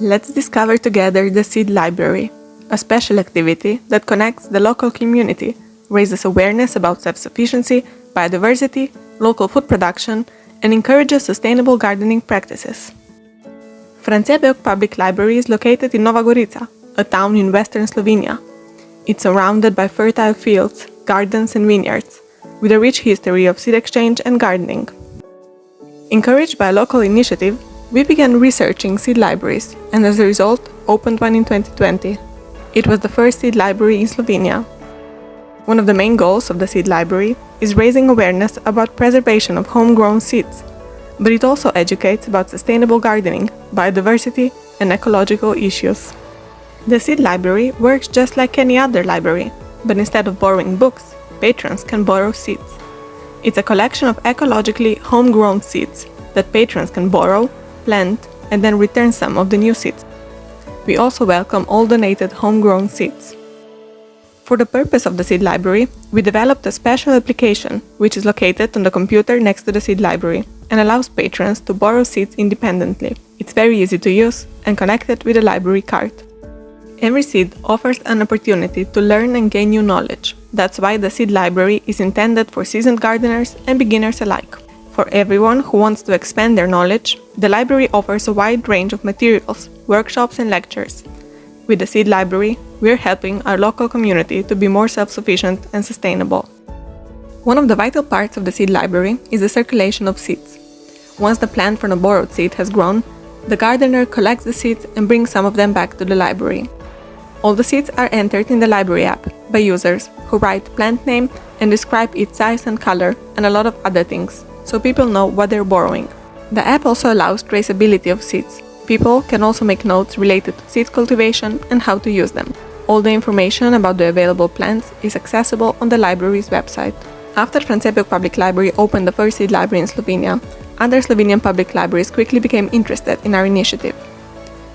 Let's discover together the Seed Library, a special activity that connects the local community, raises awareness about self-sufficiency, biodiversity, local food production, and encourages sustainable gardening practices. Bevk Public Library is located in Nova Gorica, a town in western Slovenia. It's surrounded by fertile fields, gardens and vineyards, with a rich history of seed exchange and gardening. Encouraged by a local initiative, we began researching seed libraries and as a result opened one in 2020. It was the first seed library in Slovenia. One of the main goals of the seed library is raising awareness about preservation of homegrown seeds, but it also educates about sustainable gardening, biodiversity, and ecological issues. The seed library works just like any other library, but instead of borrowing books, patrons can borrow seeds. It's a collection of ecologically homegrown seeds that patrons can borrow, plant, and then return some of the new seeds. We also welcome all donated homegrown seeds. For the purpose of the seed library, we developed a special application which is located on the computer next to the seed library and allows patrons to borrow seeds independently. It's very easy to use and connected with a library card. Every seed offers an opportunity to learn and gain new knowledge. That's why the seed library is intended for seasoned gardeners and beginners alike. For everyone who wants to expand their knowledge, the library offers a wide range of materials, workshops and lectures. With the seed library, we're helping our local community to be more self-sufficient and sustainable. One of the vital parts of the seed library is the circulation of seeds. Once the plant from a borrowed seed has grown, the gardener collects the seeds and brings some of them back to the library. All the seeds are entered in the library app by users who write plant name and describe its size and color and a lot of other things, so people know what they're borrowing. The app also allows traceability of seeds. People can also make notes related to seed cultivation and how to use them. All the information about the available plants is accessible on the library's website. After Bevk Public Library opened the first seed library in Slovenia, other Slovenian public libraries quickly became interested in our initiative.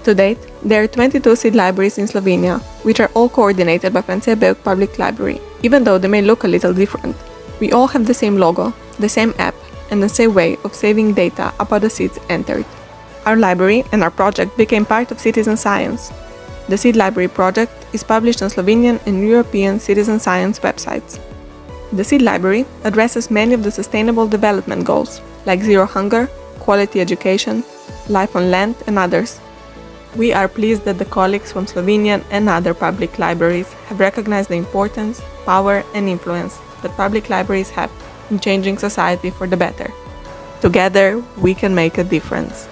To date, there are 22 seed libraries in Slovenia, which are all coordinated by Bevk Public Library. Even though they may look a little different, we all have the same logo, the same app, and the same way of saving data about the seeds entered. Our library and our project became part of citizen science. The Seed Library project is published on Slovenian and European citizen science websites. The Seed Library addresses many of the sustainable development goals, like zero hunger, quality education, life on land, and others. We are pleased that the colleagues from Slovenian and other public libraries have recognized the importance, power, and influence that public libraries have in changing society for the better. Together, we can make a difference.